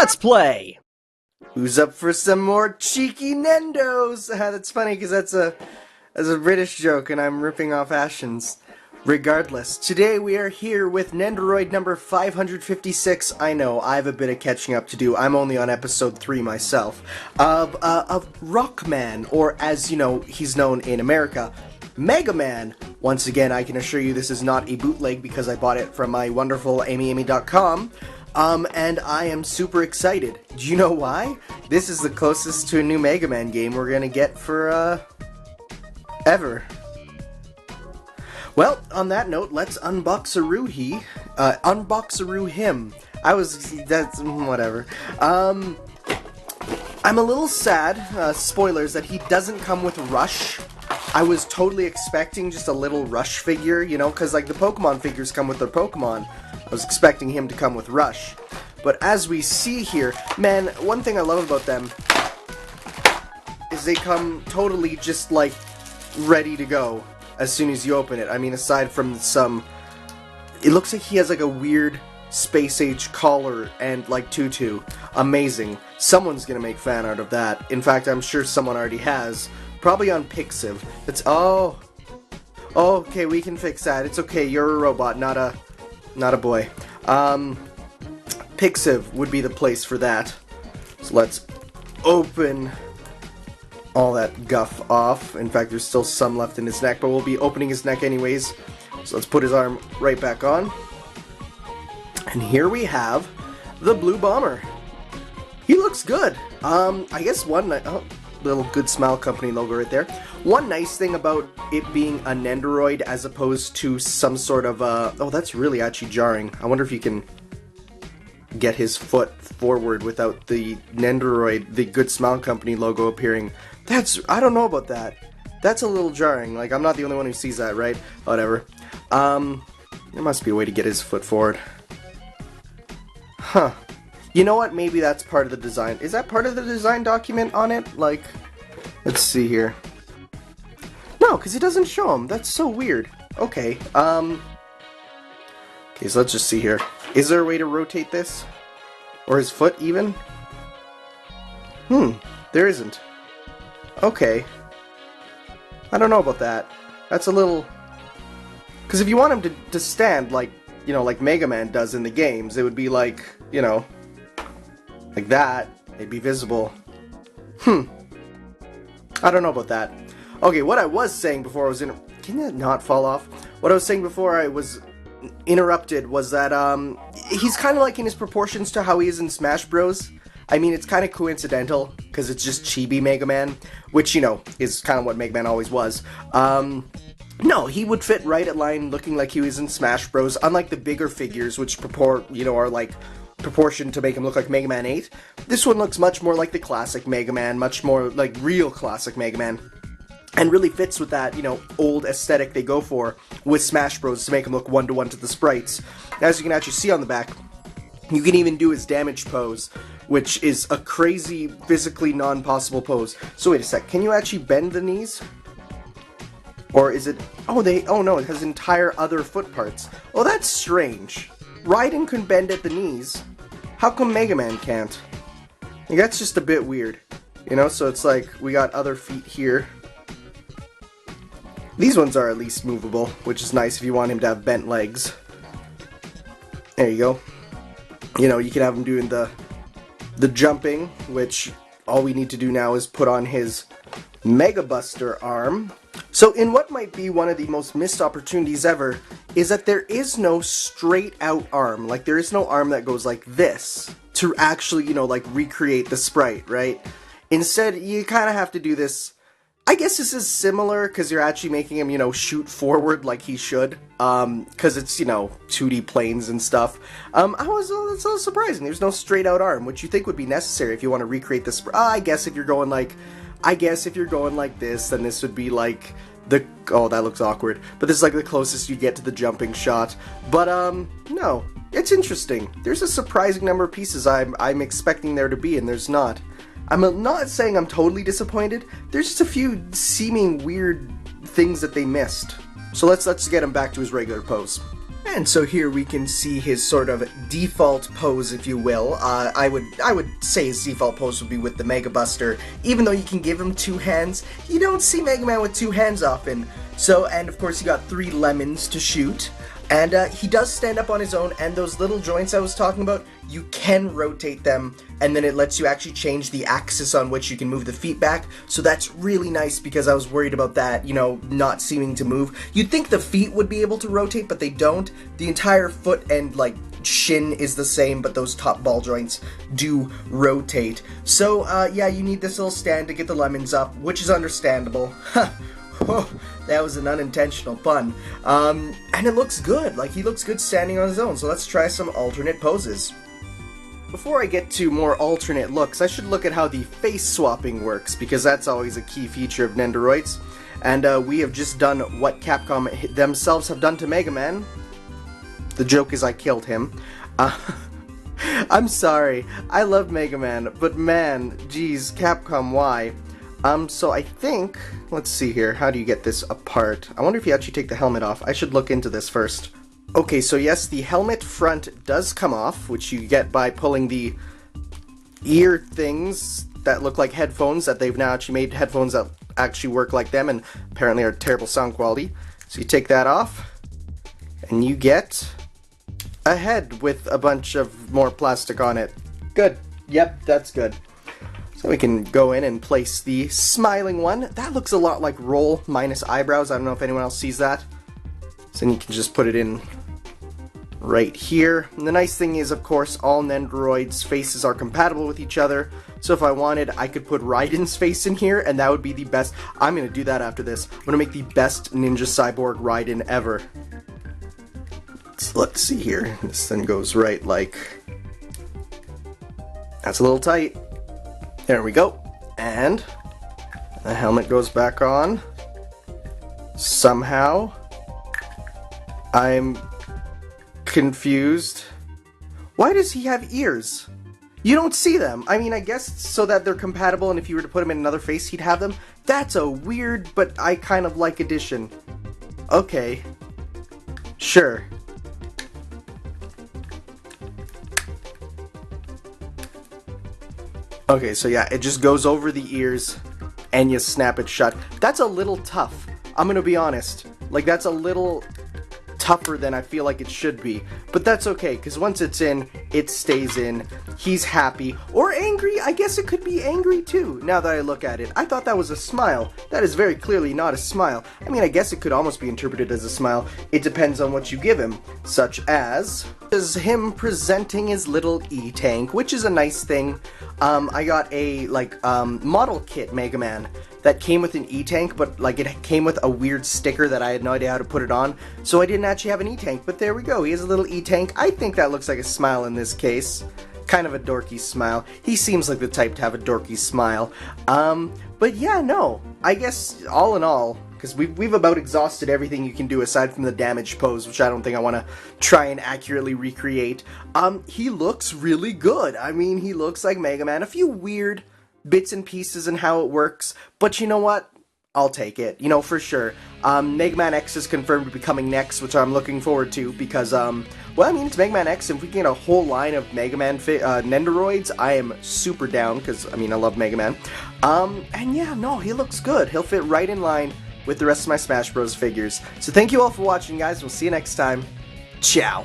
Let's play! Who's up for some more cheeky Nendos? That's funny because that's a British joke and I'm ripping off Ashens. Regardless, today we are here with Nendoroid number 556. I know, I have a bit of catching up to do. I'm only on episode 3 myself. Of Rockman, or as you know, he's known in America, Mega Man. Once again, I can assure you this is not a bootleg because I bought it from my wonderful amyamy.com. And I am super excited. Do you know why? This is the closest to a new Mega Man game we're gonna get for, ever. Well, on that note, let's unboxaroo him. That's, whatever. I'm a little sad, spoilers, that he doesn't come with Rush. I was totally expecting just a little Rush figure, you know, because, like, the Pokemon figures come with their Pokemon. I was expecting him to come with Rush. But as we see here, man, one thing I love about them is they come totally just, like, ready to go as soon as you open it. I mean, aside from some... It looks like he has, like, a weird space-age collar and, like, tutu. Amazing. Someone's gonna make fan art of that. In fact, I'm sure someone already has. Probably on Pixiv. It's... Oh, okay, we can fix that. It's okay, you're a robot, not a boy. Pixiv would be the place for that. So let's open all that guff off. In fact, there's still some left in his neck, but we'll be opening his neck anyways. So let's put his arm right back on. And here we have the Blue Bomber. He looks good. I guess one... little Good Smile Company logo right there. One nice thing about it being a Nendoroid as opposed to some sort of oh, that's really actually jarring. I wonder if you can get his foot forward without the Nendoroid, the Good Smile Company logo appearing. I don't know about that. That's a little jarring. Like, I'm not the only one who sees that, right? Whatever. There must be a way to get his foot forward. Huh. You know what? Maybe that's part of the design. Is that part of the design document on it? Like, let's see here. No, because it doesn't show him. That's so weird. Okay, okay, so let's just see here. Is there a way to rotate this? Or his foot, even? There isn't. Okay. I don't know about that. That's a little... Because if you want him to stand like, you know, like Mega Man does in the games, it would be like, you know... like that, they'd be visible. I don't know about that. Okay, what I was saying before I was can that not fall off? What I was saying before I was interrupted was that, he's kind of like in his proportions to how he is in Smash Bros. I mean, it's kind of coincidental, because it's just chibi Mega Man, which, you know, is kind of what Mega Man always was. No, he would fit right at line looking like he was in Smash Bros. Unlike the bigger figures, which are like... proportion to make him look like Mega Man 8. This one looks much more like the classic Mega Man, much more like real classic Mega Man, and really fits with that, you know, old aesthetic they go for with Smash Bros. To make him look one-to-one to the sprites. As you can actually see on the back, you can even do his damage pose, which is a crazy, physically non-possible pose. So wait a sec, can you actually bend the knees? Or is it... oh no, it has entire other foot parts. Oh, that's strange. Raiden can bend at the knees. How come Mega Man can't? Like, that's just a bit weird. You know, so it's like, we got other feet here. These ones are at least movable, which is nice if you want him to have bent legs. There you go. You know, you can have him doing the jumping, which all we need to do now is put on his Mega Buster arm. So in what might be one of the most missed opportunities ever, is that there is no straight out arm. Like, there is no arm that goes like this to actually, you know, like recreate the sprite, right? Instead, you kind of have to do this. I guess this is similar because you're actually making him, you know, shoot forward like he should. Because it's, you know, 2D planes and stuff. It's a little surprising. There's no straight out arm, which you think would be necessary if you want to recreate this. I guess if you're going like this, then this would be like oh, that looks awkward. But this is like the closest you get to the jumping shot. But, no. It's interesting. There's a surprising number of pieces I'm expecting there to be, and there's not. I'm not saying I'm totally disappointed. There's just a few seeming weird things that they missed. So let's get him back to his regular pose. And so here we can see his sort of default pose, if you will. I would say his default pose would be with the Mega Buster. Even though you can give him 2 hands, you don't see Mega Man with 2 hands often. So, and of course, you got 3 lemons to shoot. And he does stand up on his own, and those little joints I was talking about, you can rotate them, and then it lets you actually change the axis on which you can move the feet back. So that's really nice, because I was worried about that, you know, not seeming to move. You'd think the feet would be able to rotate, but they don't. The entire foot and, like, shin is the same, but those top ball joints do rotate. So, yeah, you need this little stand to get the lemons up, which is understandable. Oh, that was an unintentional pun. And it looks good. Like, he looks good standing on his own. So let's try some alternate poses. Before I get to more alternate looks, I should look at how the face swapping works, because that's always a key feature of Nendoroids. And we have just done what Capcom themselves have done to Mega Man. The joke is I killed him. I'm sorry. I love Mega Man, but man, geez, Capcom, why? So I think, let's see here, how do you get this apart? I wonder if you actually take the helmet off. I should look into this first. Okay, so yes, the helmet front does come off, which you get by pulling the ear things that look like headphones, that they've now actually made headphones that actually work like them and apparently are terrible sound quality. So you take that off, and you get a head with a bunch of more plastic on it. Good. Yep, that's good. So we can go in and place the smiling one. That looks a lot like Roll minus eyebrows. I don't know if anyone else sees that. So then you can just put it in right here. And the nice thing is, of course, all Nendoroids' faces are compatible with each other. So if I wanted, I could put Raiden's face in here, and that would be the best. I'm going to do that after this. I'm going to make the best Ninja Cyborg Raiden ever. So let's see here. This then goes right like... That's a little tight. There we go. And the helmet goes back on. Somehow. I'm confused. Why does he have ears? You don't see them. I mean, I guess so that they're compatible, and if you were to put him in another face, he'd have them. That's a weird, but I kind of like addition. Okay. Sure. Okay, so yeah, it just goes over the ears, and you snap it shut. That's a little tough. I'm gonna be honest. Like, that's a little tougher than I feel like it should be. But that's okay, because once it's in, it stays in. He's happy. Or angry. I guess it could be angry too, now that I look at it. I thought that was a smile. That is very clearly not a smile. I mean, I guess it could almost be interpreted as a smile. It depends on what you give him. Such as him presenting his little E-Tank, which is a nice thing. I got a, model kit Mega Man that came with an E-Tank, but, it came with a weird sticker that I had no idea how to put it on, so I didn't actually have an E-Tank, but there we go. He has a little E-Tank. I think that looks like a smile in this case. Kind of a dorky smile. He seems like the type to have a dorky smile. But yeah, no. I guess, all in all, because we've about exhausted everything you can do aside from the damage pose, which I don't think I want to try and accurately recreate. He looks really good. I mean, he looks like Mega Man. A few weird bits and pieces and how it works, but you know what? I'll take it, you know, for sure. Mega Man X is confirmed to be coming next, which I'm looking forward to, because, well, I mean, it's Mega Man X, and if we can get a whole line of Mega Man Nendoroids, I am super down, because, I mean, I love Mega Man. And yeah, no, he looks good. He'll fit right in line with the rest of my Smash Bros. Figures. So thank you all for watching, guys. We'll see you next time. Ciao.